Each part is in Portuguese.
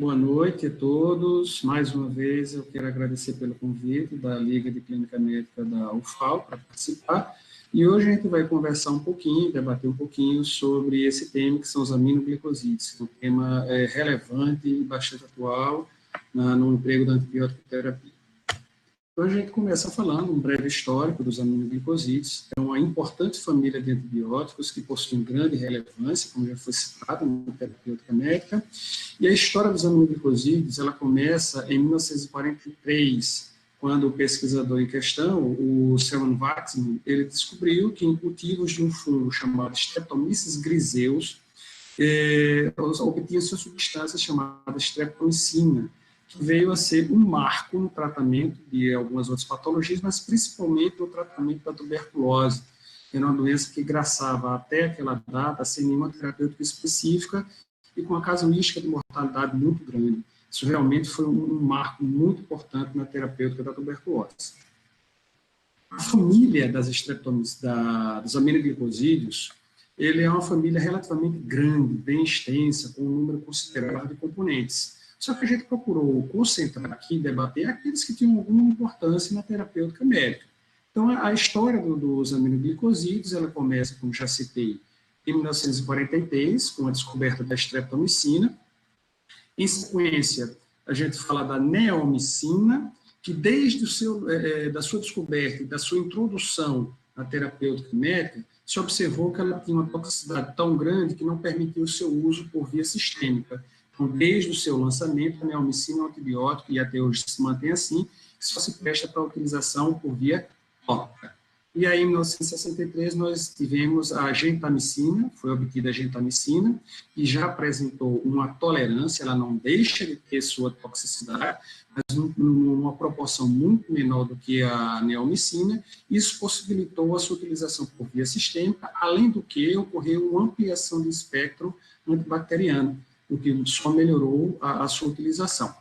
boa noite a todos. Mais uma vez, eu quero agradecer pelo convite da Liga de Clínica Médica da UFAL para participar. E hoje a gente vai conversar um pouquinho, debater um pouquinho sobre esse tema, que são os aminoglicosídeos, um tema relevante e bastante atual no emprego da antibiótico-terapia. Então, a gente começa falando um breve histórico dos aminoglicosídeos. É uma importante família de antibióticos que possuem grande relevância, como já foi citado na terapêutica médica. E a história dos aminoglicosídeos, ela começa em 1943, quando o pesquisador em questão, o Selman Waksman, ele descobriu que em cultivos de um fungo chamado Streptomyces griseus, obtinha-se uma substância chamada streptomicina, que veio a ser um marco no tratamento de algumas outras patologias, mas principalmente no tratamento da tuberculose, que era uma doença que graçava até aquela data sem nenhuma terapêutica específica e com uma casuística de mortalidade muito grande. Isso realmente foi um marco muito importante na terapêutica da tuberculose. A família das dos aminoglicosídeos, ele é uma família relativamente grande, bem extensa, com um número considerável de componentes. Só que a gente procurou concentrar aqui, debater aqueles que tinham alguma importância na terapêutica médica. Então, a história dos aminoglicosídeos, ela começa, como já citei, em 1943, com a descoberta da streptomicina. Em sequência, a gente fala da neomicina, que desde da sua descoberta e da sua introdução na terapêutica médica, se observou que ela tinha uma toxicidade tão grande que não permitia o seu uso por via sistêmica. Então, desde o seu lançamento, a neomicina é um antibiótico, e até hoje se mantém assim, que só se presta para utilização por via tópica. E aí, em 1963, nós tivemos a gentamicina, foi obtida a gentamicina, e já apresentou uma tolerância, ela não deixa de ter sua toxicidade, mas numa proporção muito menor do que a neomicina. Isso possibilitou a sua utilização por via sistêmica, além do que ocorreu uma ampliação do espectro antibacteriano, o que só melhorou a sua utilização.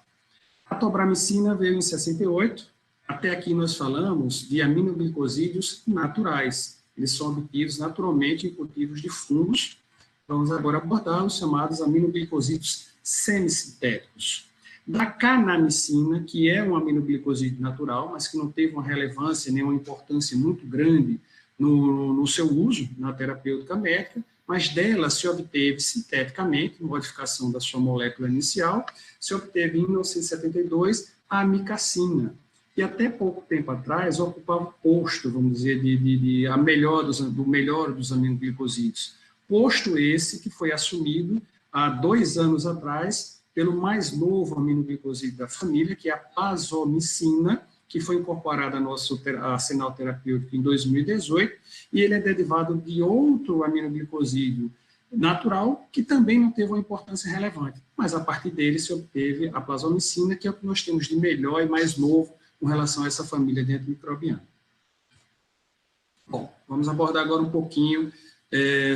A tobramicina veio em 68, até aqui nós falamos de aminoglicosídeos naturais, eles são obtidos naturalmente em cultivos de fungos. Vamos agora abordar os chamados aminoglicosídeos semissintéticos. Da canamicina, que é um aminoglicosídeo natural, mas que não teve uma relevância nem uma importância muito grande no seu uso na terapêutica médica, mas dela se obteve sinteticamente, modificação da sua molécula inicial, se obteve em 1972 a amicacina, que até pouco tempo atrás ocupava o posto, vamos dizer, do melhor dos aminoglicosídeos. Posto esse que foi assumido há 2 anos atrás pelo mais novo aminoglicosídeo da família, que é a pazomicina, que foi incorporada ao nosso arsenal terapêutico em 2018, e ele é derivado de outro aminoglicosídeo natural, que também não teve uma importância relevante, mas a partir dele se obteve a plasmicina, que é o que nós temos de melhor e mais novo com relação a essa família de antimicrobiana. Bom, vamos abordar agora um pouquinho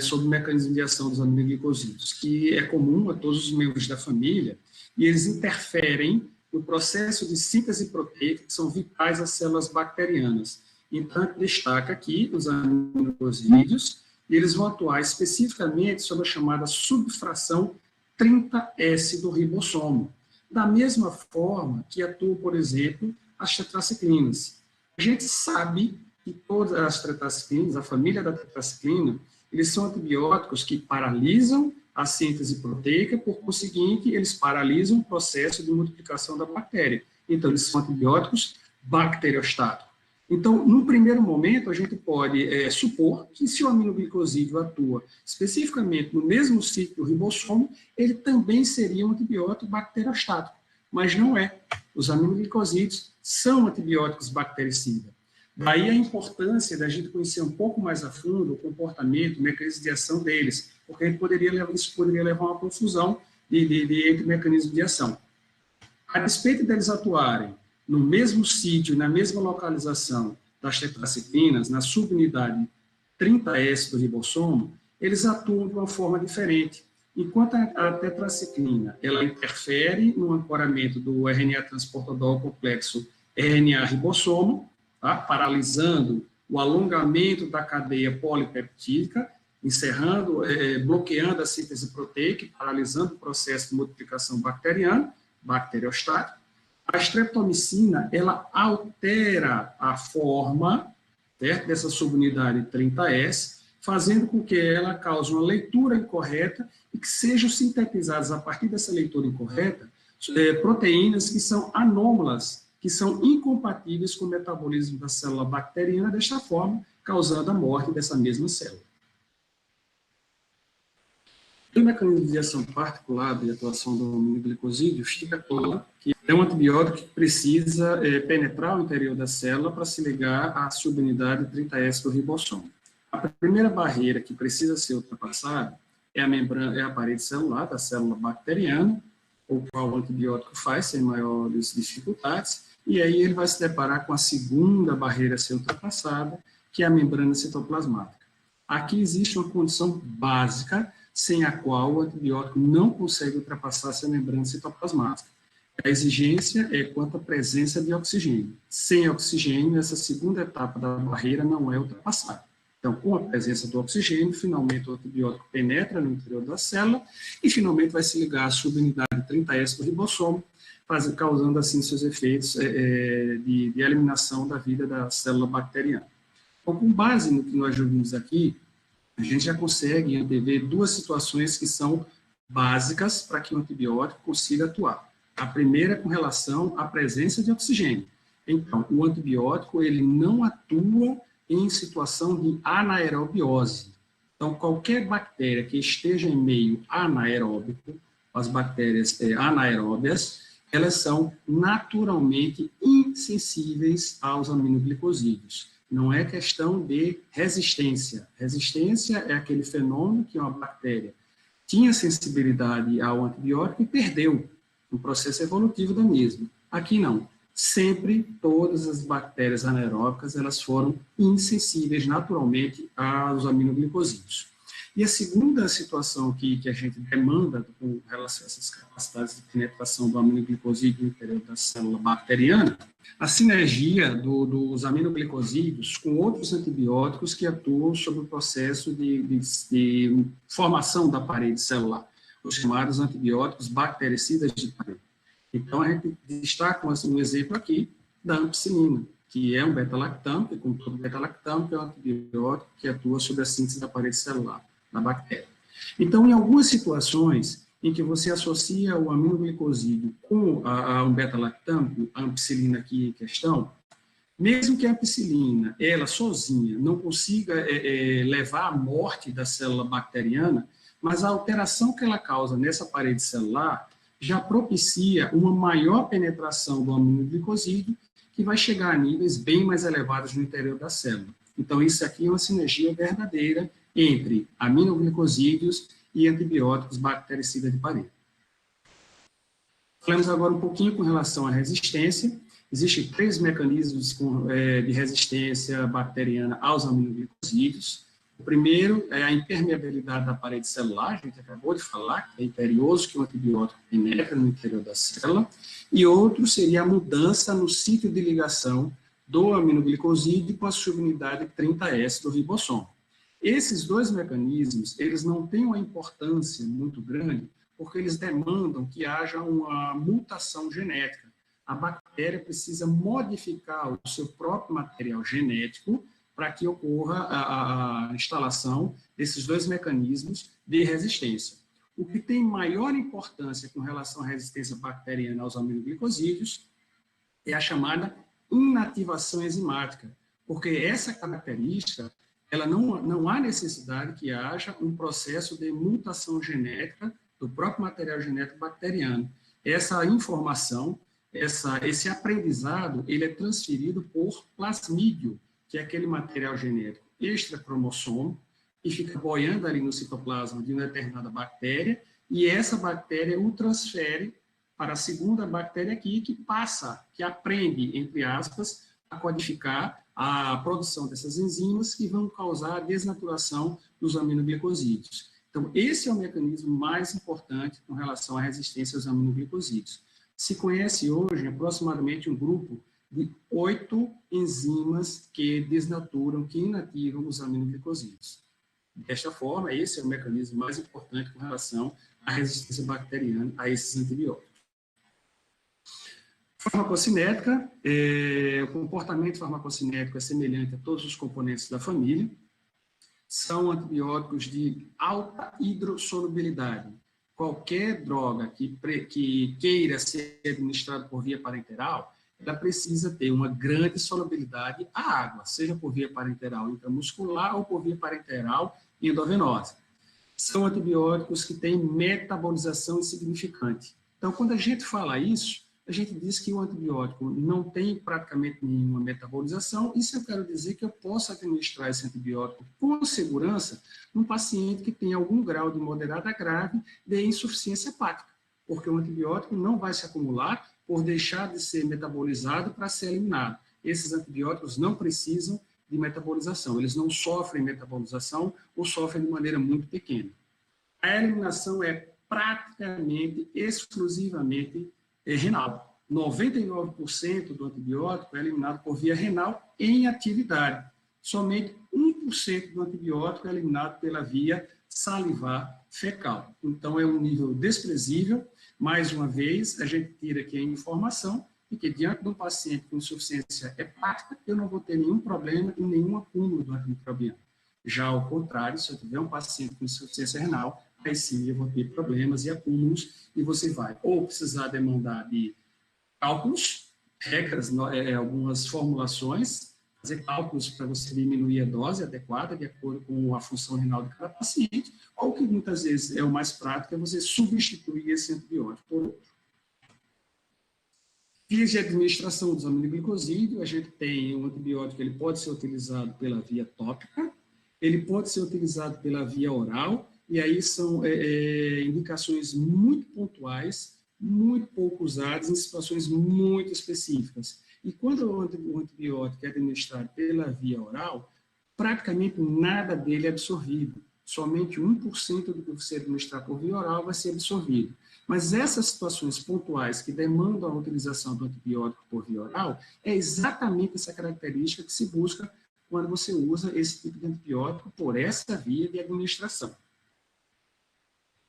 sobre o mecanismo de ação dos aminoglicosídeos, que é comum a todos os membros da família, e eles interferem no processo de síntese proteica, que são vitais às células bacterianas. Então, destaca aqui os aminoglicosídeos, e eles vão atuar especificamente sobre a chamada subfração 30S do ribossomo, da mesma forma que atuam, por exemplo, as tetraciclinas. A gente sabe que todas as tetraciclinas, a família da tetraciclina, eles são antibióticos que paralisam a síntese proteica, por conseguinte, eles paralisam o processo de multiplicação da bactéria. Então, eles são antibióticos bacteriostáticos. Então, no primeiro momento, a gente pode supor que se o aminoglicosídeo atua especificamente no mesmo sítio do ribossomo, ele também seria um antibiótico bacteriostático, mas não é. Os aminoglicosídeos são antibióticos bactericidas. Daí a importância da gente conhecer um pouco mais a fundo o comportamento, o mecanismo de ação deles, porque isso poderia levar a uma confusão entre mecanismos de ação. A despeito deles atuarem no mesmo sítio, na mesma localização das tetraciclinas, na subunidade 30S do ribossomo, eles atuam de uma forma diferente. Enquanto a tetraciclina ela interfere no ancoramento do RNA transportador complexo RNA-ribossomo, tá? Paralisando o alongamento da cadeia polipeptídica, encerrando, bloqueando a síntese proteica, paralisando o processo de multiplicação bacteriana, bacteriostática. A streptomicina, ela altera a forma, certo, dessa subunidade 30S, fazendo com que ela cause uma leitura incorreta e que sejam sintetizadas a partir dessa leitura incorreta proteínas que são anômalas, que são incompatíveis com o metabolismo da célula bacteriana, desta forma, causando a morte dessa mesma célula. O mecanismo de ação particular de atuação do aminoglicosídeo fica claro que é um antibiótico que precisa penetrar o interior da célula para se ligar à subunidade 30S do ribossomo. A primeira barreira que precisa ser ultrapassada é a parede celular da célula bacteriana, o qual o antibiótico faz sem maiores dificuldades, e aí ele vai se deparar com a segunda barreira a ser ultrapassada, que é a membrana citoplasmática. Aqui existe uma condição básica, sem a qual o antibiótico não consegue ultrapassar essa membrana citoplasmática. A exigência é quanto à presença de oxigênio. Sem oxigênio, essa segunda etapa da barreira não é ultrapassada. Então, com a presença do oxigênio, finalmente o antibiótico penetra no interior da célula e finalmente vai se ligar à subunidade 30S do ribossomo, causando assim seus efeitos de eliminação da vida da célula bacteriana. Então, com base no que nós já vimos aqui, a gente já consegue antever duas situações que são básicas para que o antibiótico consiga atuar. A primeira é com relação à presença de oxigênio. Então, o antibiótico ele não atua em situação de anaerobiose. Então, qualquer bactéria que esteja em meio anaeróbico, as bactérias anaeróbias, elas são naturalmente insensíveis aos aminoglicosídeos. Não é questão de resistência. Resistência é aquele fenômeno que uma bactéria tinha sensibilidade ao antibiótico e perdeu no processo evolutivo da mesma. Aqui não. Sempre todas as bactérias anaeróbicas elas foram insensíveis naturalmente aos aminoglicosídeos. E a segunda situação que a gente demanda com relação a essas capacidades de penetração do aminoglicosídeo no interior da célula bacteriana, a sinergia dos aminoglicosídeos com outros antibióticos que atuam sobre o processo de formação da parede celular, os chamados antibióticos bactericidas de parede. Então, a gente destaca um exemplo aqui da ampicilina, que é um beta-lactâmico, e como todo beta-lactâmico, é um antibiótico que atua sobre a síntese da parede celular da bactéria. Então, em algumas situações em que você associa o aminoglicosídeo com um beta-lactâmico, a ampicilina aqui em questão, mesmo que a ampicilina, ela sozinha, não consiga levar à morte da célula bacteriana, mas a alteração que ela causa nessa parede celular já propicia uma maior penetração do aminoglicosídeo, que vai chegar a níveis bem mais elevados no interior da célula. Então, isso aqui é uma sinergia verdadeira entre aminoglicosídeos e antibióticos bactericidas de parede. Falamos agora um pouquinho com relação à resistência. Existem 3 mecanismos de resistência bacteriana aos aminoglicosídeos. O primeiro é a impermeabilidade da parede celular, a gente acabou de falar, que é imperioso que o antibiótico penetra no interior da célula. E outro seria a mudança no sítio de ligação do aminoglicosídeo com a subunidade 30S do ribossomo. Esses 2 mecanismos, eles não têm uma importância muito grande, porque eles demandam que haja uma mutação genética. A bactéria precisa modificar o seu próprio material genético para que ocorra a instalação desses 2 mecanismos de resistência. O que tem maior importância com relação à resistência bacteriana aos aminoglicosídeos é a chamada inativação enzimática, porque essa característica, ela não há necessidade que haja um processo de mutação genética do próprio material genético bacteriano. Essa informação, esse aprendizado, ele é transferido por plasmídio, que é aquele material genético extracromossomo, que fica boiando ali no citoplasma de uma determinada bactéria, e essa bactéria o transfere para a segunda bactéria aqui, que aprende, entre aspas, a codificar a produção dessas enzimas que vão causar a desnaturação dos aminoglicosídeos. Então, esse é o mecanismo mais importante com relação à resistência aos aminoglicosídeos. Se conhece hoje aproximadamente um grupo de 8 enzimas que desnaturam, que inativam os aminoglicosídeos. Desta forma, esse é o mecanismo mais importante com relação à resistência bacteriana a esses antibióticos. Farmacocinética, o comportamento farmacocinético é semelhante a todos os componentes da família. São antibióticos de alta hidrossolubilidade. Qualquer droga que queira ser administrada por via parenteral, ela precisa ter uma grande solubilidade à água, seja por via parenteral intramuscular ou por via parenteral endovenosa. São antibióticos que têm metabolização insignificante. Então, quando a gente fala isso, a gente diz que o antibiótico não tem praticamente nenhuma metabolização. Isso eu quero dizer que eu posso administrar esse antibiótico com segurança num paciente que tem algum grau de moderada a grave de insuficiência hepática, porque o antibiótico não vai se acumular por deixar de ser metabolizado para ser eliminado. Esses antibióticos não precisam de metabolização, eles não sofrem metabolização ou sofrem de maneira muito pequena. A eliminação é praticamente, exclusivamente renal. 99% do antibiótico é eliminado por via renal em atividade. Somente 1% do antibiótico é eliminado pela via salivar fecal. Então, é um nível desprezível. Mais uma vez, a gente tira aqui a informação de que, diante de um paciente com insuficiência hepática, eu não vou ter nenhum problema e nenhum acúmulo do antimicrobiano. Já ao contrário, se eu tiver um paciente com insuficiência renal, aí sim eu vou ter problemas e acúmulos, e você vai ou precisar demandar de cálculos, regras, algumas formulações, fazer cálculos para você diminuir a dose adequada de acordo com a função renal de cada paciente, ou que muitas vezes é o mais prático, é você substituir esse antibiótico por outro. Vias de administração dos aminoglicosídeos, a gente tem um antibiótico, ele pode ser utilizado pela via tópica, ele pode ser utilizado pela via oral, e aí são indicações muito pontuais, muito pouco usadas, em situações muito específicas. E quando o antibiótico é administrado pela via oral, praticamente nada dele é absorvido. Somente 1% do que você administrar por via oral vai ser absorvido. Mas essas situações pontuais que demandam a utilização do antibiótico por via oral, é exatamente essa característica que se busca quando você usa esse tipo de antibiótico por essa via de administração.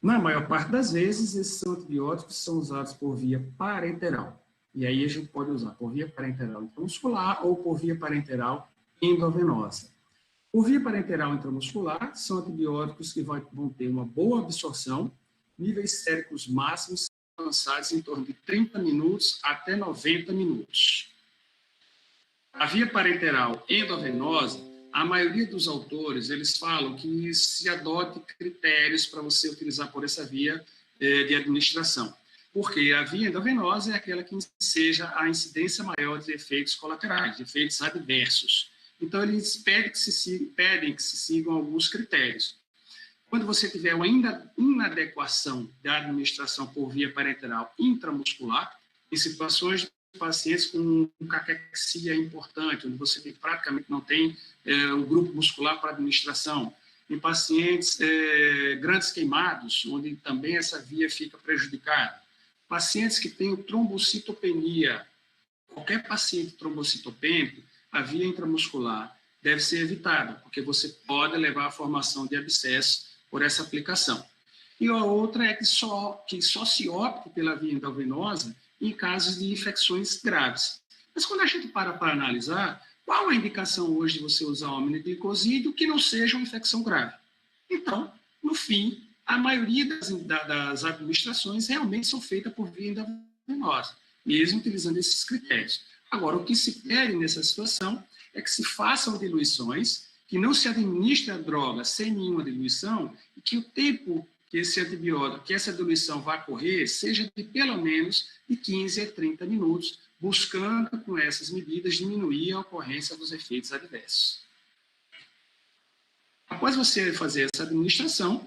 Na maior parte das vezes, esses antibióticos são usados por via parenteral. E aí a gente pode usar por via parenteral intramuscular ou por via parenteral endovenosa. Por via parenteral intramuscular, são antibióticos que vão ter uma boa absorção, níveis séricos máximos alcançados em torno de 30 minutos até 90 minutos. A via parenteral endovenosa, a maioria dos autores, eles falam que se adote critérios para você utilizar por essa via de administração. Porque a via endovenosa é aquela que seja a incidência maior de efeitos colaterais, de efeitos adversos. Então, eles pedem que se sigam alguns critérios. Quando você tiver uma inadequação da administração por via parenteral intramuscular, em situações de pacientes com caquexia importante, onde você praticamente não tem um grupo muscular para administração, em pacientes grandes queimados, onde também essa via fica prejudicada, pacientes que têm trombocitopenia, qualquer paciente trombocitopênico, a via intramuscular deve ser evitada, porque você pode levar à formação de abscesso por essa aplicação. E a outra é que só se opte pela via endovenosa em casos de infecções graves. Mas quando a gente para analisar, qual a indicação hoje de você usar o aminoglicosídeo que não seja uma infecção grave? Então, no fim, a maioria das administrações realmente são feitas por via endovenosa, mesmo utilizando esses critérios. Agora, o que se pede nessa situação é que se façam diluições, que não se administre a droga sem nenhuma diluição e que o tempo que esse antibiótico, que essa diluição vai correr, seja de pelo menos de 15 a 30 minutos, buscando com essas medidas diminuir a ocorrência dos efeitos adversos. Após você fazer essa administração,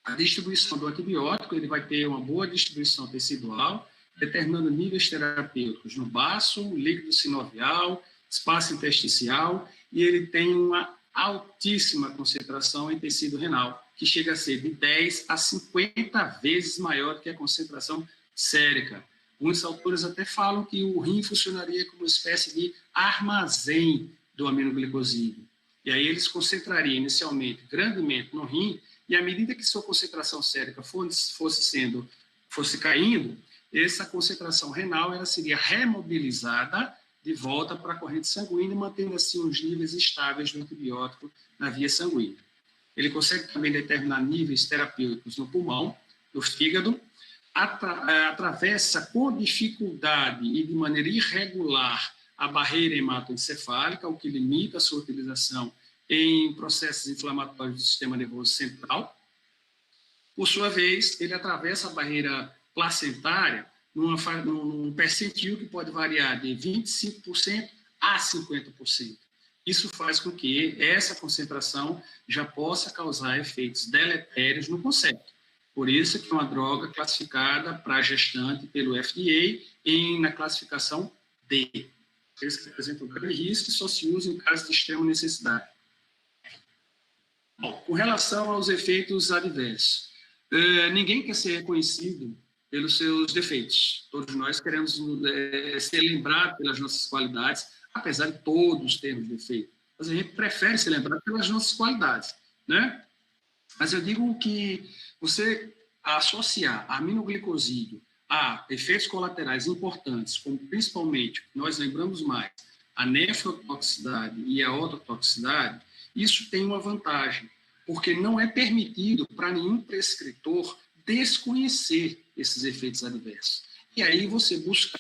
a distribuição do antibiótico, ele vai ter uma boa distribuição tecidual, determinando níveis terapêuticos no baço, líquido sinovial, espaço intersticial, e ele tem uma altíssima concentração em tecido renal, que chega a ser de 10 a 50 vezes maior que a concentração sérica. Muitos autores até falam que o rim funcionaria como uma espécie de armazém do aminoglicosídeo. E aí eles concentrariam inicialmente grandemente no rim, e à medida que sua concentração sérica fosse caindo, essa concentração renal ela seria remobilizada de volta para a corrente sanguínea, mantendo assim os níveis estáveis do antibiótico na via sanguínea. Ele consegue também determinar níveis terapêuticos no pulmão, no fígado, atravessa com dificuldade e de maneira irregular a barreira hematoencefálica, o que limita a sua utilização em processos inflamatórios do sistema nervoso central. Por sua vez, ele atravessa a barreira placentária num percentil que pode variar de 25% a 50%. Isso faz com que essa concentração já possa causar efeitos deletérios no concepto. Por isso que é uma droga classificada para gestante pelo FDA na classificação D. Eles que apresentam grande risco e só se usa em caso de extrema necessidade. Bom, com relação aos efeitos adversos, ninguém quer ser reconhecido pelos seus defeitos. Todos nós queremos ser lembrados pelas nossas qualidades, apesar de todos termos defeito. Mas a gente prefere ser lembrado pelas nossas qualidades, né? Mas eu digo que você associar aminoglicosídeo a efeitos colaterais importantes, como principalmente, nós lembramos mais, a nefrotoxicidade e a ototoxicidade, isso tem uma vantagem, porque não é permitido para nenhum prescritor desconhecer esses efeitos adversos. E aí você busca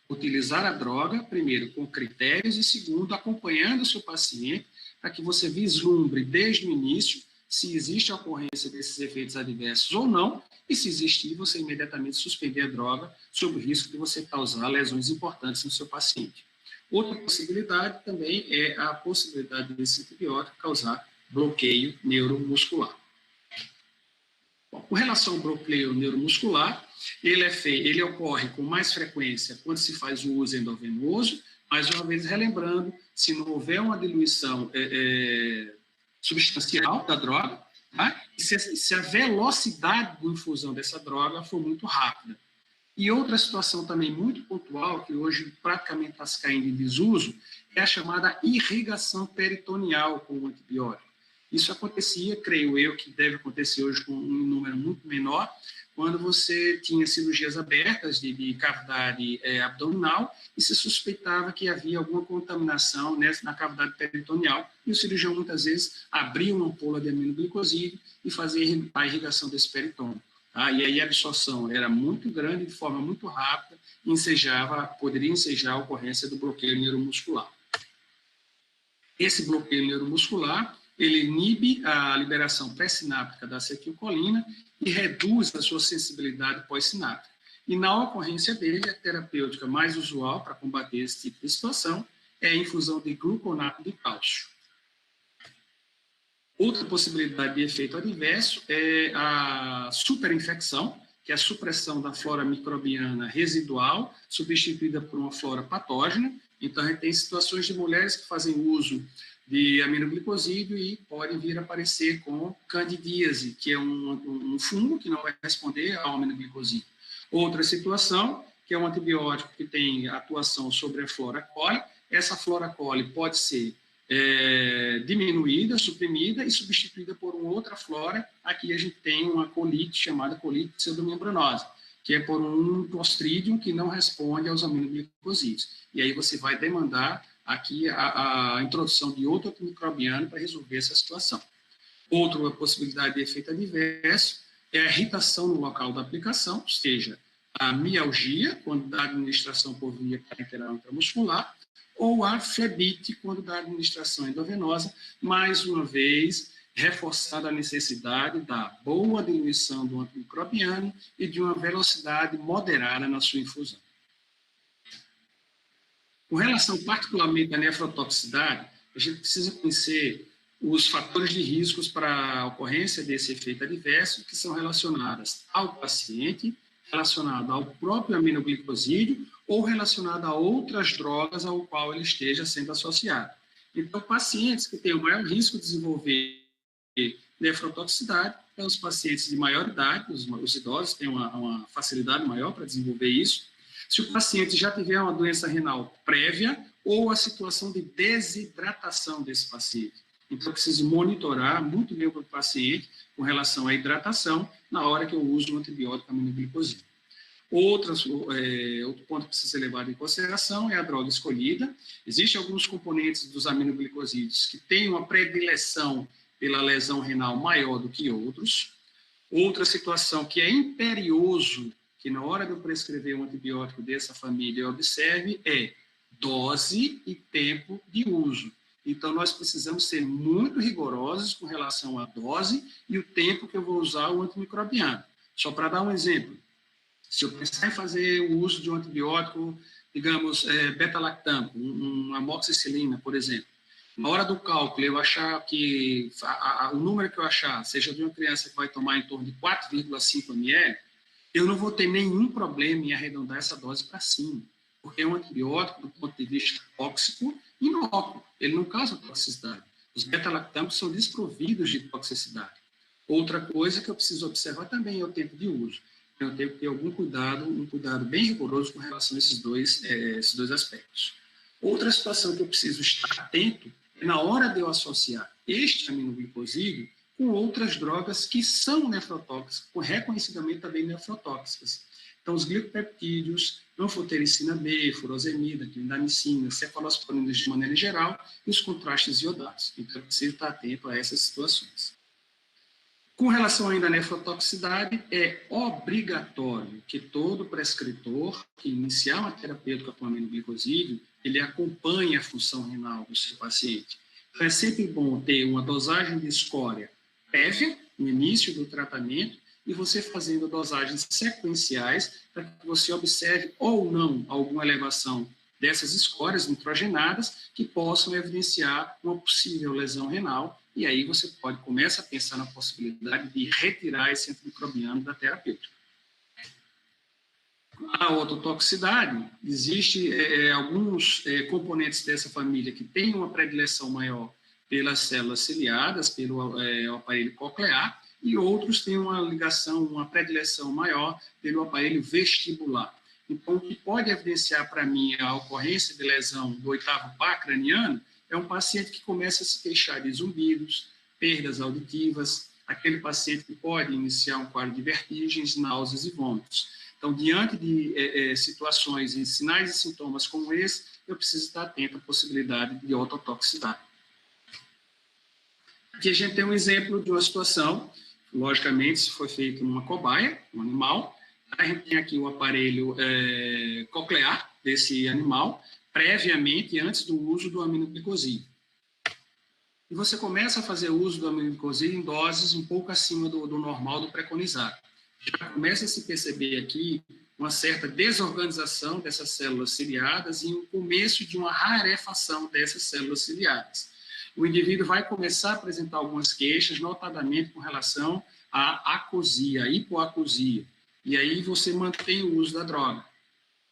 utilizar a droga, primeiro, com critérios e, segundo, acompanhando o seu paciente, para que você vislumbre desde o início se existe a ocorrência desses efeitos adversos ou não, e se existir, você imediatamente suspender a droga sob o risco de você causar lesões importantes no seu paciente. Outra possibilidade também é a possibilidade desse antibiótico causar bloqueio neuromuscular. Bom, com relação ao bloqueio neuromuscular, ele ocorre com mais frequência quando se faz o uso endovenoso, mais uma vez relembrando, se não houver uma diluição substancial da droga, tá? E se a velocidade de infusão dessa droga for muito rápida. E outra situação também muito pontual, que hoje praticamente está se caindo em desuso, é a chamada irrigação peritoneal com o antibiótico. Isso acontecia, creio eu, que deve acontecer hoje com um número muito menor, quando você tinha cirurgias abertas de cavidade abdominal e se suspeitava que havia alguma contaminação na cavidade peritoneal, e o cirurgião muitas vezes abria uma ampola de aminoglicosídeo e fazia a irrigação desse peritônio. Tá? E aí a absorção era muito grande, de forma muito rápida, e poderia ensejar a ocorrência do bloqueio neuromuscular. Esse bloqueio neuromuscular, ele inibe a liberação pré-sináptica da acetilcolina e reduz a sua sensibilidade pós-sináptica. E na ocorrência dele, a terapêutica mais usual para combater esse tipo de situação é a infusão de gluconato de cálcio. Outra possibilidade de efeito adverso é a superinfecção, que é a supressão da flora microbiana residual, substituída por uma flora patógena. Então, a gente tem situações de mulheres que fazem uso de aminoglicosídeo e podem vir a aparecer com candidíase, que é um fungo que não vai responder ao aminoglicosídeo. Outra situação, que é um antibiótico que tem atuação sobre a flora coli. Essa flora coli pode ser diminuída, suprimida e substituída por uma outra flora. Aqui a gente tem uma colite chamada colite pseudomembranosa, que é por um Clostridium que não responde aos aminoglicosídeos. E aí você vai demandar aqui a introdução de outro antimicrobiano para resolver essa situação. Outra possibilidade de efeito adverso é a irritação no local da aplicação, ou seja, a mialgia, quando da administração por via parenteral intramuscular, ou a flebite, quando da administração endovenosa, mais uma vez, reforçando a necessidade da boa diluição do antimicrobiano e de uma velocidade moderada na sua infusão. Com relação particularmente à nefrotoxicidade, a gente precisa conhecer os fatores de riscos para a ocorrência desse efeito adverso, que são relacionados ao paciente, relacionado ao próprio aminoglicosídeo ou relacionado a outras drogas ao qual ele esteja sendo associado. Então, pacientes que têm o maior risco de desenvolver nefrotoxicidade são os pacientes de maior idade, os idosos têm uma facilidade maior para desenvolver isso. Se o paciente já tiver uma doença renal prévia ou a situação de desidratação desse paciente. Então, eu preciso monitorar muito bem o paciente com relação à hidratação na hora que eu uso o antibiótico aminoglicosídeo. Outro ponto que precisa ser levado em consideração é a droga escolhida. Existem alguns componentes dos aminoglicosídeos que têm uma predileção pela lesão renal maior do que outros. Outra situação que é imperioso, que na hora de eu prescrever um antibiótico dessa família eu observe, é dose e tempo de uso. Então, nós precisamos ser muito rigorosos com relação à dose e o tempo que eu vou usar o antimicrobiano. Só para dar um exemplo, se eu pensar em fazer o uso de um antibiótico, digamos, beta-lactam, uma amoxicilina, por exemplo, na hora do cálculo, eu achar que o número que eu achar seja de uma criança que vai tomar em torno de 4,5 ml, eu não vou ter nenhum problema em arredondar essa dose para cima, porque é um antibiótico, do ponto de vista tóxico, inócuo, ele não causa toxicidade. Os beta-lactamos são desprovidos de toxicidade. Outra coisa que eu preciso observar também é o tempo de uso. Eu tenho que ter algum cuidado, um cuidado bem rigoroso com relação a esses dois aspectos. Outra situação que eu preciso estar atento é na hora de eu associar este aminoglicosídeo com outras drogas que são nefrotóxicas, reconhecidamente também nefrotóxicas. Então, os glicopeptídeos, anfotericina B, furosemida, clindamicina, cefalosporinas de maneira geral, e os contrastes iodados. Então, eu preciso estar atento a essas situações. Com relação ainda à nefrotoxicidade, é obrigatório que todo prescritor que iniciar uma terapêutica com aminoglicosídeo, ele acompanhe a função renal do seu paciente. Então, é sempre bom ter uma dosagem de escória prévia, no início do tratamento, e você fazendo dosagens sequenciais para que você observe ou não alguma elevação dessas escórias nitrogenadas que possam evidenciar uma possível lesão renal, e aí você começa a pensar na possibilidade de retirar esse antimicrobiano da terapêutica. A ototoxicidade, existe alguns componentes dessa família que têm uma predileção maior pelas células ciliadas, pelo aparelho coclear, e outros têm uma ligação, uma predileção maior pelo aparelho vestibular. Então, o que pode evidenciar para mim a ocorrência de lesão do 8º par craniano é um paciente que começa a se queixar de zumbidos, perdas auditivas, aquele paciente que pode iniciar um quadro de vertigens, náuseas e vômitos. Então, diante de situações e sinais e sintomas como esse, eu preciso estar atento à possibilidade de ototoxicidade. Aqui a gente tem um exemplo de uma situação, logicamente, se foi feito numa cobaia, um animal. A gente tem aqui o aparelho coclear desse animal, previamente, antes do uso do aminoglicosídeo. E você começa a fazer uso do aminoglicosídeo em doses um pouco acima do normal, do preconizado. Já começa a se perceber aqui uma certa desorganização dessas células ciliadas e o começo de uma rarefação dessas células ciliadas. O indivíduo vai começar a apresentar algumas queixas, notadamente com relação à acusia, à hipoacusia. E aí você mantém o uso da droga.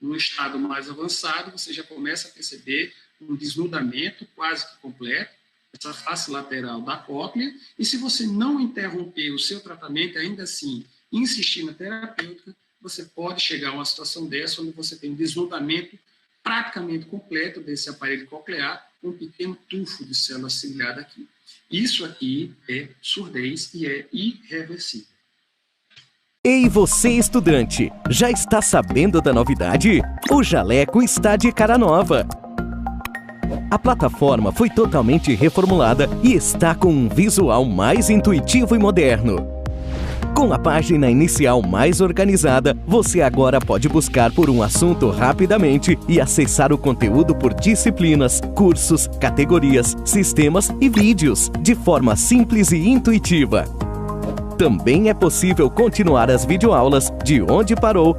Num estado mais avançado, você já começa a perceber um desnudamento quase que completo, essa face lateral da cóclea, e se você não interromper o seu tratamento, ainda assim, insistir na terapêutica, você pode chegar a uma situação dessa, onde você tem um desnudamento praticamente completo desse aparelho coclear, um pequeno tufo de célula ciliada aqui. Isso aqui é surdez e é irreversível. Ei, você estudante, já está sabendo da novidade? O Jaleco está de cara nova. A plataforma foi totalmente reformulada e está com um visual mais intuitivo e moderno. Com a página inicial mais organizada, você agora pode buscar por um assunto rapidamente e acessar o conteúdo por disciplinas, cursos, categorias, sistemas e vídeos, de forma simples e intuitiva. Também é possível continuar as videoaulas de onde parou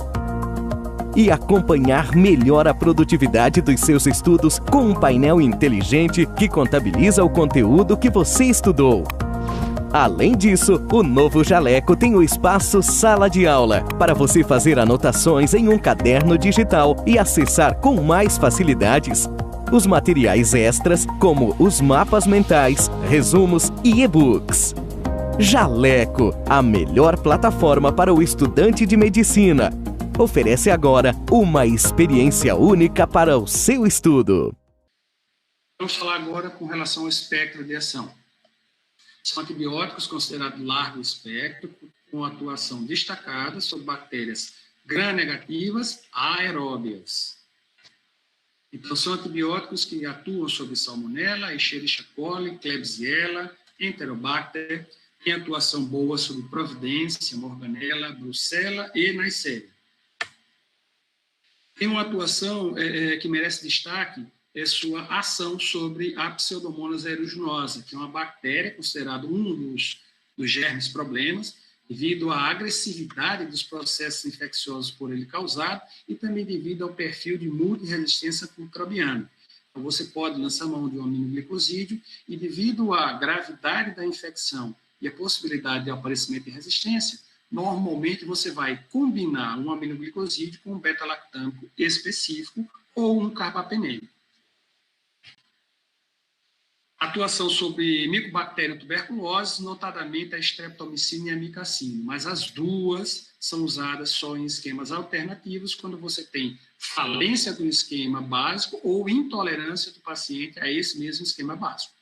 e acompanhar melhor a produtividade dos seus estudos com um painel inteligente que contabiliza o conteúdo que você estudou. Além disso, o novo Jaleco tem o espaço Sala de Aula, para você fazer anotações em um caderno digital e acessar com mais facilidades os materiais extras, como os mapas mentais, resumos e e-books. Jaleco, a melhor plataforma para o estudante de medicina. Oferece agora uma experiência única para o seu estudo. Vamos falar agora com relação ao espectro de ação. São antibióticos considerados largo espectro, com atuação destacada sobre bactérias gram-negativas aeróbias. Então, são antibióticos que atuam sobre Salmonella, Escherichia coli, Klebsiella, Enterobacter, tem atuação boa sobre Providência, Morganella, Brucella e Neisseria. Tem uma atuação que merece destaque, é sua ação sobre a Pseudomonas aeruginosa, que é uma bactéria considerada um dos germes problemas, devido à agressividade dos processos infecciosos por ele causado e também devido ao perfil de multiresistência microbiana. Então, você pode lançar mão de um aminoglicosídeo e, devido à gravidade da infecção e a possibilidade de aparecimento de resistência, normalmente você vai combinar um aminoglicosídeo com um beta-lactâmico específico ou um carbapenêmico. Atuação sobre Mycobacterium tuberculose, notadamente a streptomicina e a micacina, mas as duas são usadas só em esquemas alternativos quando você tem falência do esquema básico ou intolerância do paciente a esse mesmo esquema básico.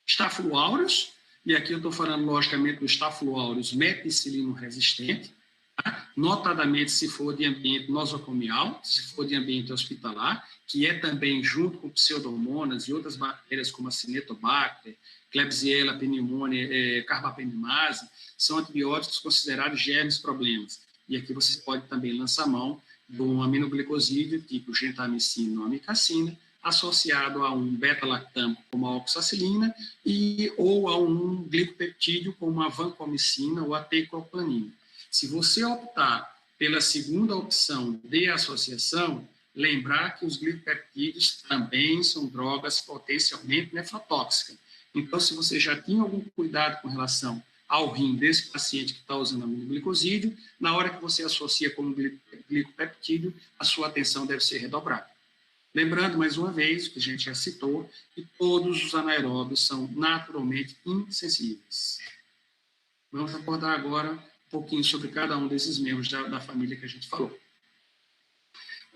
Staphylo aureus, e aqui eu estou falando logicamente do Staphylo aureus meticilino resistente, tá? Notadamente se for de ambiente nosocomial, se for de ambiente hospitalar, que é também junto com pseudomonas e outras bactérias como a Cinetobacter, Klebsiella pneumoniae, Carbapenemase, são antibióticos considerados germes problemas. E aqui você pode também lançar mão de um aminoglicosídeo tipo gentamicina ou amicacina, associado a um beta-lactâmico como a oxacilina ou a um glicopeptídeo como a vancomicina ou a teicoplanin. Se você optar pela segunda opção de associação, lembrar que os glicopeptídeos também são drogas potencialmente nefrotóxicas. Então, se você já tinha algum cuidado com relação ao rim desse paciente que está usando aminoglicosídeo, na hora que você associa com o glicopeptídeo, a sua atenção deve ser redobrada. Lembrando, mais uma vez, que a gente já citou, que todos os anaeróbios são naturalmente insensíveis. Vamos abordar agora um pouquinho sobre cada um desses membros da família que a gente falou.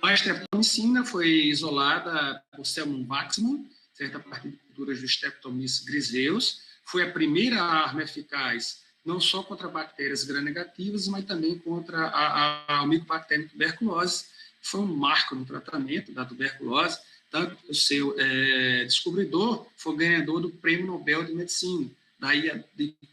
A streptomicina foi isolada por Selman Waxman, certa partir de culturas do Streptomyces griseus, foi a primeira arma eficaz não só contra bactérias gram-negativas, mas também contra a Mycobacterium tuberculose. Foi um marco no tratamento da tuberculose, tanto que o seu descobridor foi ganhador do Prêmio Nobel de Medicina. Daí,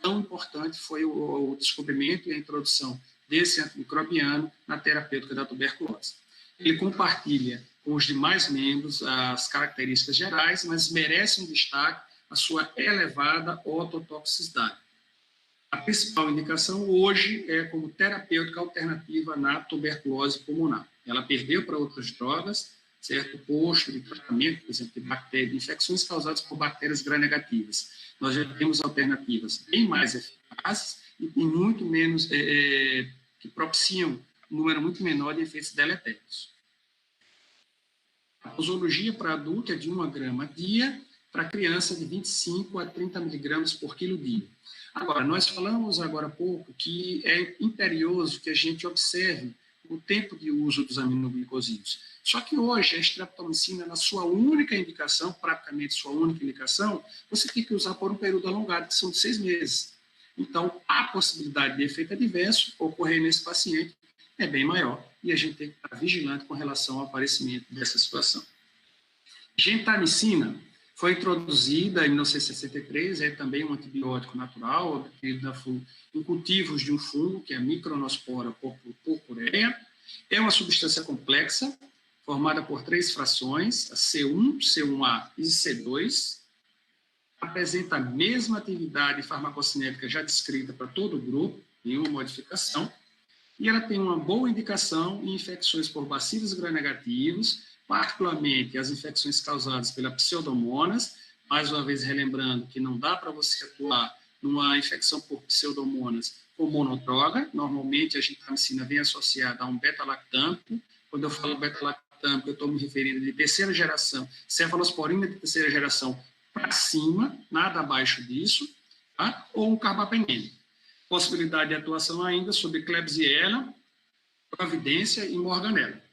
tão importante foi o descobrimento e a introdução desse antimicrobiano na terapêutica da tuberculose. Ele compartilha com os demais membros as características gerais, mas merece um destaque a sua elevada ototoxicidade. A principal indicação hoje é como terapêutica alternativa na tuberculose pulmonar. Ela perdeu para outras drogas, certo? Posto de tratamento, por exemplo, de infecções causadas por bactérias gram-negativas. Nós já temos alternativas bem mais eficazes e muito menos, que propiciam um número muito menor de efeitos deletérios. A posologia para adulto é de 1 grama dia, para criança de 25 a 30 miligramas por quilo dia. Agora, nós falamos agora há pouco que é imperioso que a gente observe o tempo de uso dos aminoglicosídeos. Só que hoje a streptomicina, na sua única indicação, praticamente sua única indicação, você tem que usar por um período alongado, que são de 6 meses. Então, a possibilidade de efeito adverso ocorrer nesse paciente é bem maior, e a gente tem que estar vigilante com relação ao aparecimento dessa situação. Gentamicina foi introduzida em 1963, é também um antibiótico natural, obtido em cultivos de um fungo, que é a Micronospora purpurea. É uma substância complexa, formada por 3 frações, a C1, C1A e C2, apresenta a mesma atividade farmacocinética já descrita para todo o grupo, nenhuma modificação, e ela tem uma boa indicação em infecções por bacilos gram-negativos, particularmente as infecções causadas pela pseudomonas, mais uma vez relembrando que não dá para você atuar numa infecção por pseudomonas com monodroga, normalmente a gentamicina vem associada a um beta-lactâmico. Quando eu falo beta-lactâmico, eu estou me referindo de terceira geração, cefalosporina de terceira geração para cima, nada abaixo disso, tá? Ou um carbapenêmico. Possibilidade de atuação ainda sobre Klebsiella, Providência e Morganella.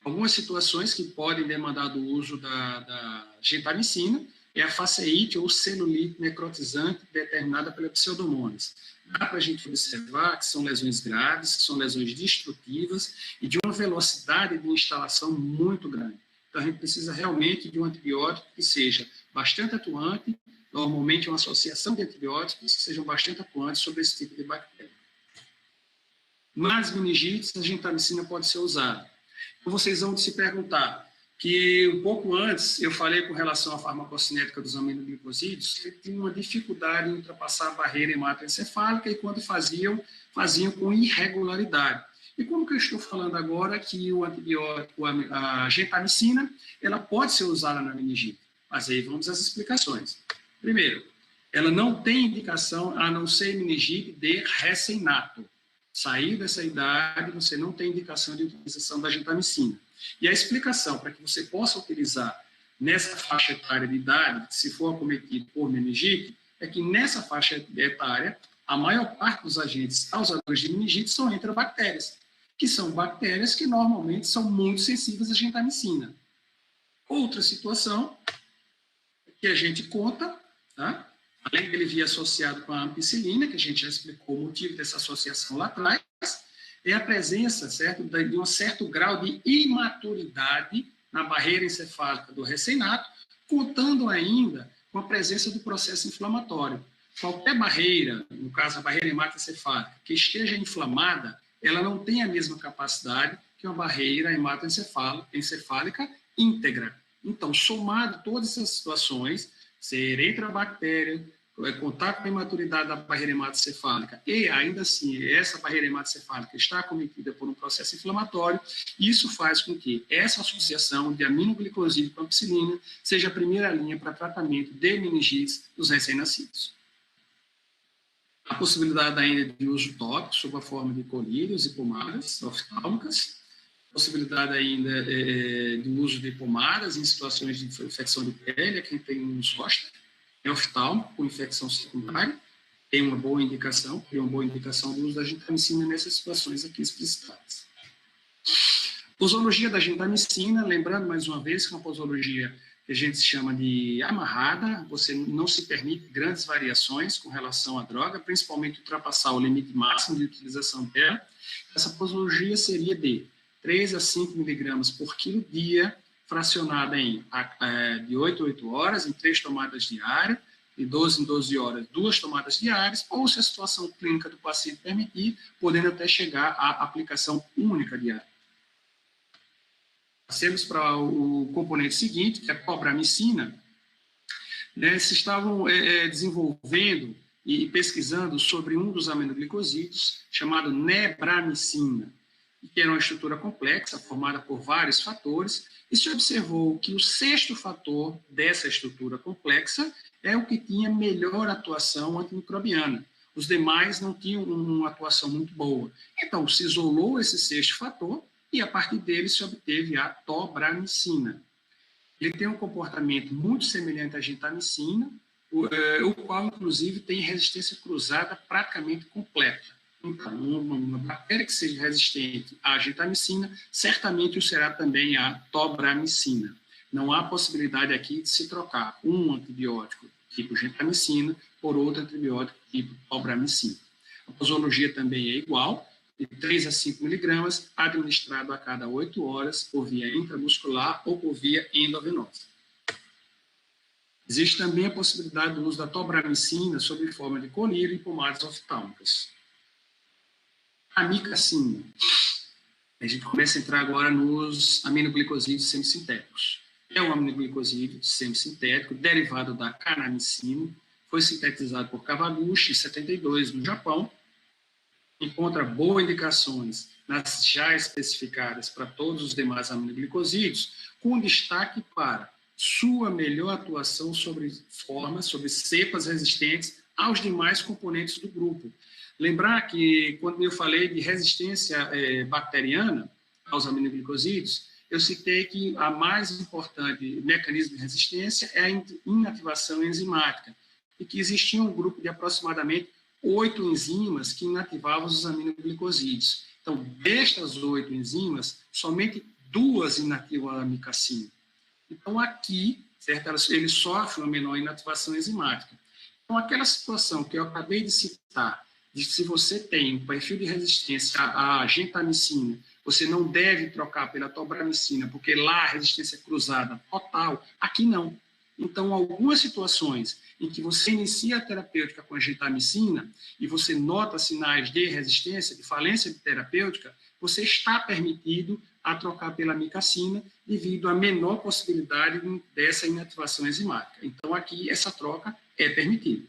Algumas situações que podem demandar do uso da gentamicina, é a faceite ou celulite necrotizante determinada pela Pseudomonas. Dá para a gente observar que são lesões graves, que são lesões destrutivas e de uma velocidade de instalação muito grande. Então, a gente precisa realmente de um antibiótico que seja bastante atuante, normalmente uma associação de antibióticos que sejam bastante atuantes sobre esse tipo de bactéria. Nas meningites, a gentamicina pode ser usada. Então, vocês vão se perguntar que um pouco antes eu falei com relação à farmacocinética dos aminoglicosídeos, que tinha uma dificuldade em ultrapassar a barreira hematoencefálica e quando faziam com irregularidade. E como que eu estou falando agora que o antibiótico, a gentamicina, ela pode ser usada na meningite? Mas aí vamos às explicações. Primeiro, ela não tem indicação a não ser meningite de recém-nato. Saiu dessa idade, você não tem indicação de utilização da gentamicina. E a explicação para que você possa utilizar nessa faixa etária de idade, se for acometido por meningite, é que nessa faixa etária, a maior parte dos agentes causadores de meningite são enterobactérias, que são bactérias que normalmente são muito sensíveis à gentamicina. Outra situação que a gente conta, tá? Além dele vir associado com a ampicilina, que a gente já explicou o motivo dessa associação lá atrás, é a presença, certo, de um certo grau de imaturidade na barreira encefálica do recém-nato, contando ainda com a presença do processo inflamatório. Qualquer barreira, no caso a barreira hematoencefálica, que esteja inflamada, ela não tem a mesma capacidade que uma barreira hematoencefálica íntegra. Então, somado todas essas situações, ser enterobactéria, contar com a imaturidade da barreira hematoencefálica e, ainda assim, essa barreira hematoencefálica está acometida por um processo inflamatório, isso faz com que essa associação de aminoglicosídeo com ampicilina seja a primeira linha para tratamento de meningites dos recém-nascidos. A possibilidade ainda de uso tópico, sob a forma de colírios e pomadas oftálmicas, possibilidade ainda de uso de pomadas em situações de infecção de pele, quem tem um zoster, é oftálmico, com infecção secundária, tem uma boa indicação do uso da gentamicina nessas situações aqui explicitadas. Posologia da gentamicina, lembrando mais uma vez que é uma posologia que a gente chama de amarrada, você não se permite grandes variações com relação à droga, principalmente ultrapassar o limite máximo de utilização dela. Essa posologia seria de 3 a 5 miligramas por quilo dia, fracionada de 8 a 8 horas, em 3 tomadas diárias, de 12 em 12 horas, 2 tomadas diárias, ou se a situação clínica do paciente permitir, podendo até chegar à aplicação única diária. Passemos para o componente seguinte, que é a cobramicina. Se estavam desenvolvendo e pesquisando sobre um dos aminoglicosídeos, chamado nebramicina, que era uma estrutura complexa, formada por vários fatores, e se observou que o 6º fator dessa estrutura complexa é o que tinha melhor atuação antimicrobiana. Os demais não tinham uma atuação muito boa. Então, se isolou esse 6º fator e, a partir dele, se obteve a tobramicina. Ele tem um comportamento muito semelhante à gentamicina, o qual, inclusive, tem resistência cruzada praticamente completa. Então, uma bactéria que seja resistente à gentamicina, certamente o será também a tobramicina. Não há possibilidade aqui de se trocar um antibiótico tipo gentamicina por outro antibiótico tipo tobramicina. A posologia também é igual, de 3 a 5 miligramas, administrado a cada 8 horas, por via intramuscular ou por via endovenosa. Existe também a possibilidade do uso da tobramicina sob forma de colírio e pomadas oftálmicas. Amicacina. A gente começa a entrar agora nos aminoglicosídeos semissintéticos. É um aminoglicosídeo semissintético derivado da kanamicina, foi sintetizado por Kawaguchi em 72 no Japão, encontra boas indicações nas já especificadas para todos os demais aminoglicosídeos, com destaque para sua melhor atuação sobre cepas resistentes aos demais componentes do grupo. Lembrar que, quando eu falei de resistência bacteriana aos aminoglicosídeos, eu citei que a mais importante mecanismo de resistência é a inativação enzimática, e que existia um grupo de aproximadamente 8 enzimas que inativavam os aminoglicosídeos. Então, destas 8 enzimas, somente 2 inativam a amicacina. Então, aqui, certo, ele sofre uma menor inativação enzimática. Então, aquela situação que eu acabei de citar, de se você tem um perfil de resistência à gentamicina, você não deve trocar pela tobramicina, porque lá a resistência é cruzada total, aqui não. Então, algumas situações em que você inicia a terapêutica com a gentamicina e você nota sinais de resistência, de falência de terapêutica, você está permitido a trocar pela amicacina devido à menor possibilidade dessa inativação enzimática. Então, aqui, essa troca é permitida.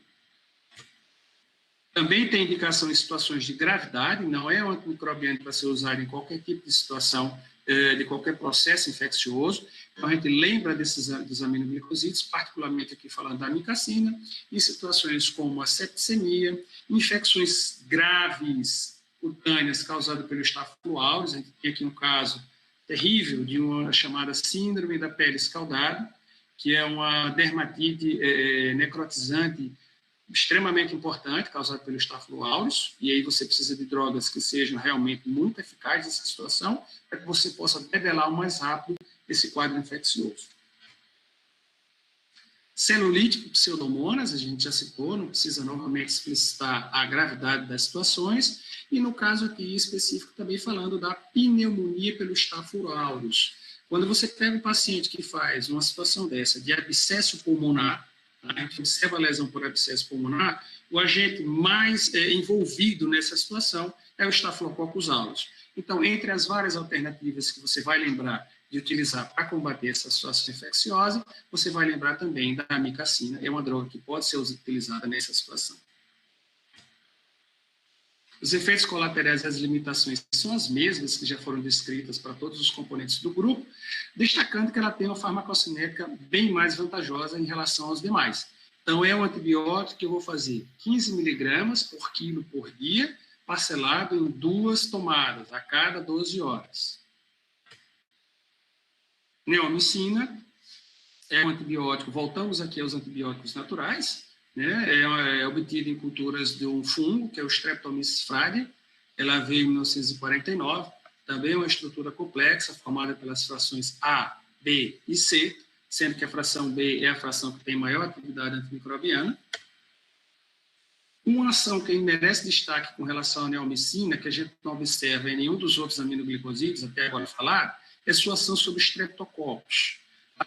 Também tem indicação em situações de gravidade, não é um antimicrobiano para ser usado em qualquer tipo de situação, de qualquer processo infeccioso. Então, a gente lembra dos aminoglicosídeos, particularmente aqui falando da amicacina, em situações como a septicemia, infecções graves cutâneas causadas pelo Staphylococcus aureus. A gente tem aqui um caso terrível de uma chamada síndrome da pele escaldada, que é uma dermatite necrotizante extremamente importante, causada pelo Staphylococcus aureus, e aí você precisa de drogas que sejam realmente muito eficazes nessa situação, para que você possa debelar o mais rápido esse quadro infeccioso. Celulite por pseudomonas, a gente já citou, não precisa novamente explicitar a gravidade das situações, e no caso aqui específico também falando da pneumonia pelo Staphylococcus aureus. Quando você pega um paciente que faz uma situação dessa, de abscesso pulmonar, a gente observa a lesão por abscesso pulmonar, o agente mais envolvido nessa situação é o Staphylococcus aureus. Então, entre as várias alternativas que você vai lembrar de utilizar para combater essa situação infecciosa, você vai lembrar também da amicacina, é uma droga que pode ser utilizada nessa situação. Os efeitos colaterais e as limitações são as mesmas que já foram descritas para todos os componentes do grupo, destacando que ela tem uma farmacocinética bem mais vantajosa em relação aos demais. Então, é um antibiótico que eu vou fazer 15 miligramas por quilo por dia, parcelado em 2 tomadas, a cada 12 horas. Neomicina é um antibiótico, voltamos aqui aos antibióticos naturais, né? É obtida em culturas de um fungo, que é o Streptomyces fragilis. Ela veio em 1949, também é uma estrutura complexa, formada pelas frações A, B e C, sendo que a fração B é a fração que tem maior atividade antimicrobiana. Uma ação que merece destaque com relação à neomicina, que a gente não observa em nenhum dos outros aminoglicosídeos, até agora falado, é sua ação sobre Streptococcus.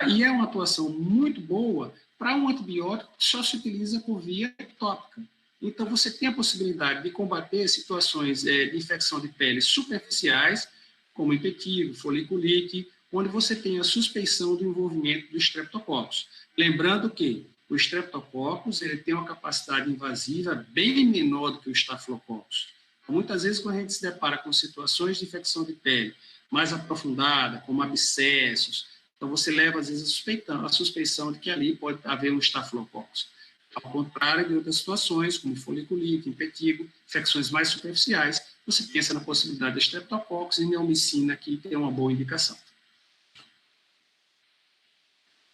E é uma atuação muito boa para um antibiótico que só se utiliza por via tópica. Então, você tem a possibilidade de combater situações de infecção de pele superficiais, como impetigo, foliculite, onde você tem a suspeição do envolvimento do Streptococcus. Lembrando que o Streptococcus ele tem uma capacidade invasiva bem menor do que o Staphylococcus. Então, muitas vezes, quando a gente se depara com situações de infecção de pele mais aprofundada, como abscessos, então você leva, às vezes, a suspeição de que ali pode haver um Staphylococcus. Ao contrário de outras situações, como foliculite, impetigo, infecções mais superficiais, você pensa na possibilidade de Streptococcus e neomicina, que tem uma boa indicação.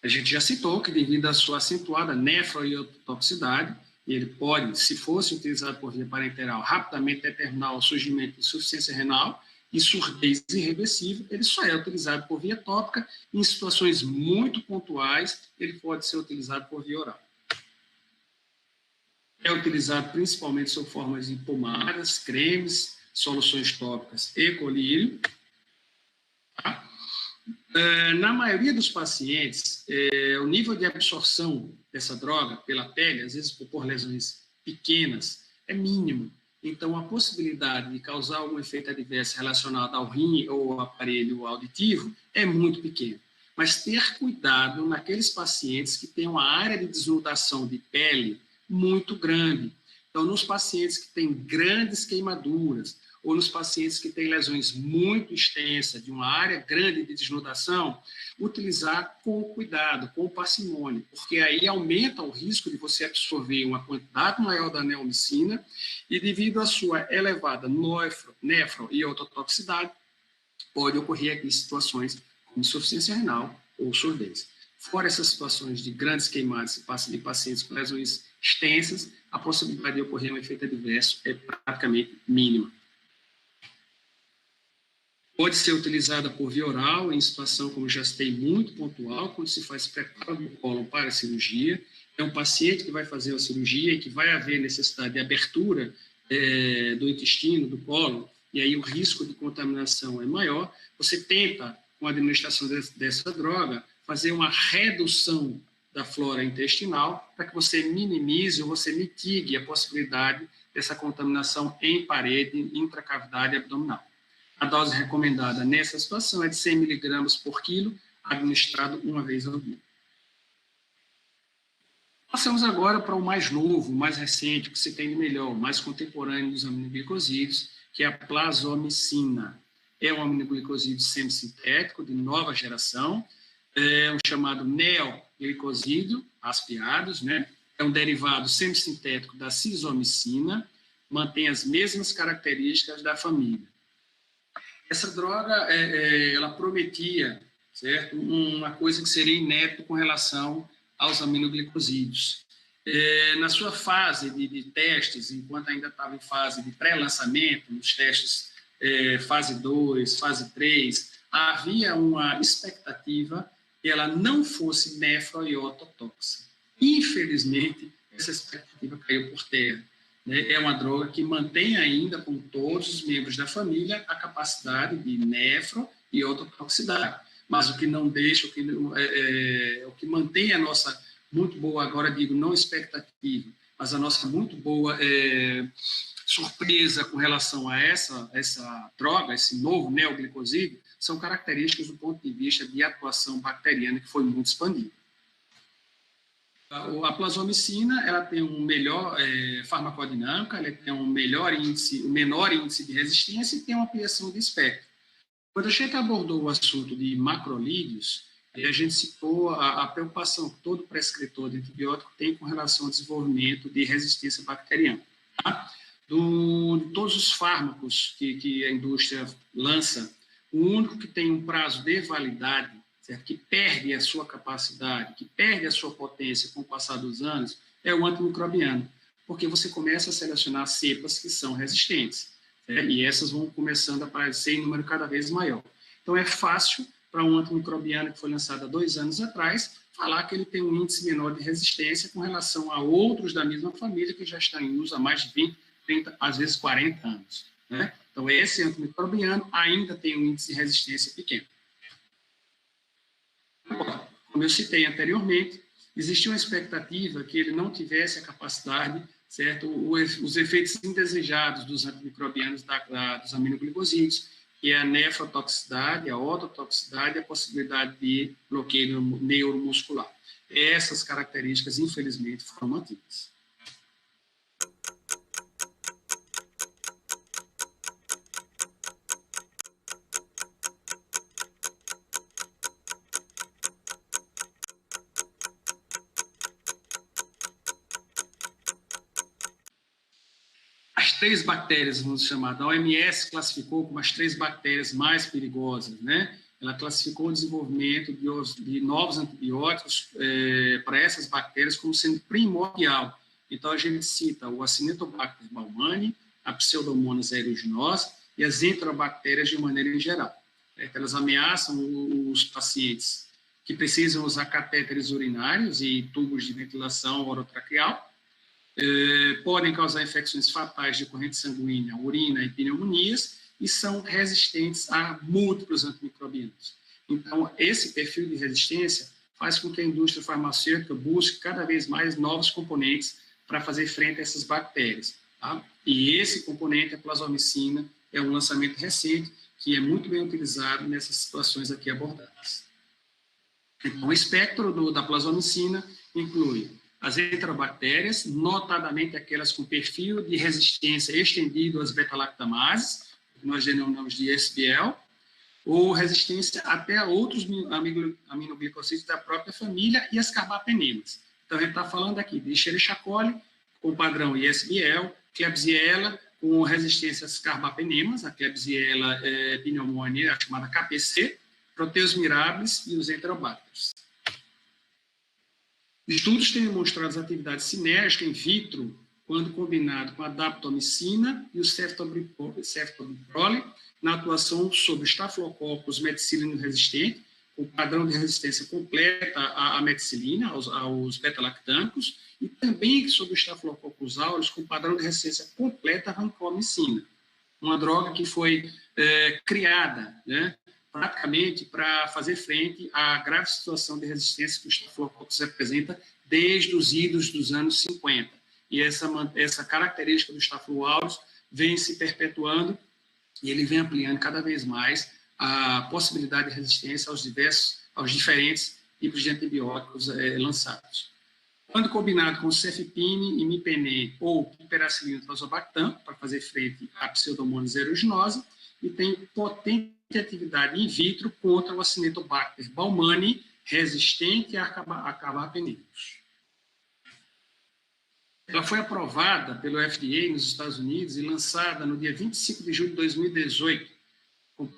A gente já citou que, devido à sua acentuada nefroiotoxicidade, ele pode, se fosse utilizado por via parenteral, rapidamente determinar o surgimento de insuficiência renal e surdez irreversível. Ele só é utilizado por via tópica. Em situações muito pontuais, ele pode ser utilizado por via oral. É utilizado principalmente sob formas de pomadas, cremes, soluções tópicas e colírio. Tá? Na maioria dos pacientes, o nível de absorção dessa droga pela pele, às vezes por lesões pequenas, é mínimo. Então, a possibilidade de causar algum efeito adverso relacionado ao rim ou ao aparelho auditivo é muito pequena. Mas ter cuidado naqueles pacientes que têm uma área de desnudação de pele muito grande. Então, nos pacientes que têm grandes queimaduras, ou nos pacientes que têm lesões muito extensas, de uma área grande de desnudação, utilizar com cuidado, com parcimônia, porque aí aumenta o risco de você absorver uma quantidade maior da neomicina e, devido à sua elevada nefro e ototoxicidade, pode ocorrer aqui situações como insuficiência renal ou surdez. Fora essas situações de grandes queimadas de pacientes com lesões extensas, a possibilidade de ocorrer um efeito adverso é praticamente mínima. Pode ser utilizada por via oral, em situação, como já citei, muito pontual, quando se faz preparo do cólon para a cirurgia. É um paciente que vai fazer a cirurgia e que vai haver necessidade de abertura do intestino, do cólon, e aí o risco de contaminação é maior. Você tenta, com a administração dessa droga, fazer uma redução da flora intestinal para que você minimize ou você mitigue a possibilidade dessa contaminação em parede, intracavidade abdominal. A dose recomendada nessa situação é de 100 mg por quilo, administrado uma vez ao dia. Passamos agora para o mais novo, o mais recente, que se tem de melhor, o mais contemporâneo dos aminoglicosídeos, que é a plazomicina. É um aminoglicosídeo semissintético de nova geração, é um chamado neoglicosídeo, aspeados, né? É um derivado semissintético da cizomicina, mantém as mesmas características da família. Essa droga, ela prometia, certo, uma coisa que seria inédito com relação aos aminoglicosídeos. Na sua fase de testes, enquanto ainda estava em fase de pré-lançamento, nos testes fase 2, fase 3, havia uma expectativa que ela não fosse nefro- e ototóxica. Infelizmente, essa expectativa caiu por terra. É uma droga que mantém ainda com todos os membros da família a capacidade de nefro- e ototoxicidade. Mas o que não deixa, o que mantém a nossa muito boa, agora digo, não expectativa, mas a nossa muito boa surpresa com relação a essa droga, esse novo neoglicosídeo, são características do ponto de vista de atuação bacteriana que foi muito expandida. A plazomicina, ela tem um melhor farmacodinâmica, ela tem um menor índice de resistência e tem uma ampliação de espectro. Quando a gente abordou o assunto de macrolídeos, a gente citou a preocupação que todo prescritor de antibiótico tem com relação ao desenvolvimento de resistência bacteriana. Tá? De todos os fármacos que a indústria lança, o único que tem um prazo de validade, certo? Que perde a sua capacidade, que perde a sua potência com o passar dos anos, é o antimicrobiano, porque você começa a selecionar cepas que são resistentes, certo? E essas vão começando a aparecer em número cada vez maior. Então, é fácil para um antimicrobiano que foi lançado há 2 anos atrás, falar que ele tem um índice menor de resistência com relação a outros da mesma família que já estão em uso há mais de 20, 30, às vezes 40 anos. Né? Então, esse antimicrobiano ainda tem um índice de resistência pequeno. Como eu citei anteriormente, existia uma expectativa que ele não tivesse a capacidade, certo, os efeitos indesejados dos antimicrobianos dos aminoglicosídeos, que é a nefrotoxicidade, a ototoxicidade e a possibilidade de bloqueio neuromuscular. Essas características, infelizmente, foram mantidas. As 3 bactérias, vamos chamar, a OMS classificou como as 3 bactérias mais perigosas, né? Ela classificou o desenvolvimento de novos antibióticos para essas bactérias como sendo primordial. Então, a gente cita o Acinetobacter baumannii, a Pseudomonas aeruginosa e as enterobactérias de maneira em geral. Elas ameaçam os pacientes que precisam usar catéteres urinários e tubos de ventilação orotraqueal, podem causar infecções fatais de corrente sanguínea, urina e pneumonias, e são resistentes a múltiplos antimicrobianos. Então, esse perfil de resistência faz com que a indústria farmacêutica busque cada vez mais novos componentes para fazer frente a essas bactérias. Tá? E esse componente, a plazomicina, é um lançamento recente que é muito bem utilizado nessas situações aqui abordadas. Então, o espectro da plazomicina inclui as enterobactérias, notadamente aquelas com perfil de resistência estendido às beta-lactamases, que nós denominamos de SBL, ou resistência até a outros aminoglicosídeos da própria família e as carbapenemas. Então, a gente está falando aqui de Escherichia coli, com padrão ISBL, Klebsiella, com resistência às carbapenemas, a Klebsiella pneumoniae, a chamada KPC, Proteus mirabilis e os enterobacters. Estudos têm demonstrado atividade sinérgica in vitro quando combinado com a daptomicina e o ceftobiprole na atuação sobre Staphylococcus meticillium resistente, com padrão de resistência completa à meticilina, aos beta-lactâmicos, e também sobre o Staphylococcus aureus, com padrão de resistência completa à vancomicina, uma droga que foi criada, né, praticamente para fazer frente à grave situação de resistência que o Staphylococcus representa desde os idos dos anos 50. E essa característica do Staphylococcus aureus vem se perpetuando e ele vem ampliando cada vez mais a possibilidade de resistência aos diferentes tipos de antibióticos lançados. Quando combinado com cefepime, imipenem ou piperacillina tazobactam, para fazer frente à Pseudomonas aeruginosa, e tem potente atividade in vitro contra o Acinetobacter baumannii, resistente a carbapenemus. Ela foi aprovada pelo FDA nos Estados Unidos e lançada no dia 25 de julho de 2018,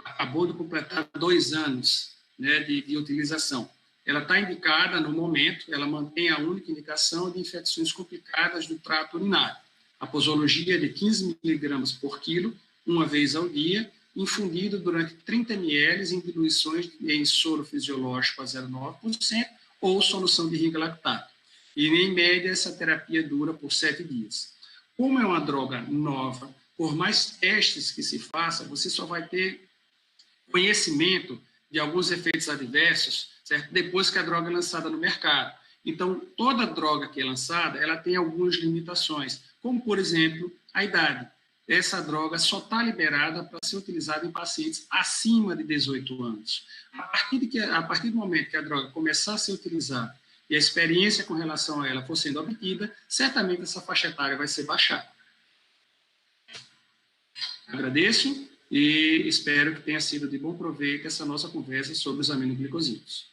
acabou de completar 2 anos, né, de utilização. Ela está indicada, no momento, ela mantém a única indicação de infecções complicadas do trato urinário. A posologia é de 15 mg por quilo, uma vez ao dia, infundido durante 30 ml em diluições em soro fisiológico a 0,9% ou solução de ringa lactato. E, em média, essa terapia dura por 7 dias. Como é uma droga nova, por mais testes que se faça, você só vai ter conhecimento de alguns efeitos adversos, certo? Depois que a droga é lançada no mercado. Então, toda droga que é lançada, ela tem algumas limitações, como, por exemplo, a idade. Essa droga só está liberada para ser utilizada em pacientes acima de 18 anos. A partir do momento que a droga começar a ser utilizada e a experiência com relação a ela for sendo obtida, certamente essa faixa etária vai ser baixada. Agradeço e espero que tenha sido de bom proveito essa nossa conversa sobre os aminoglicosídeos.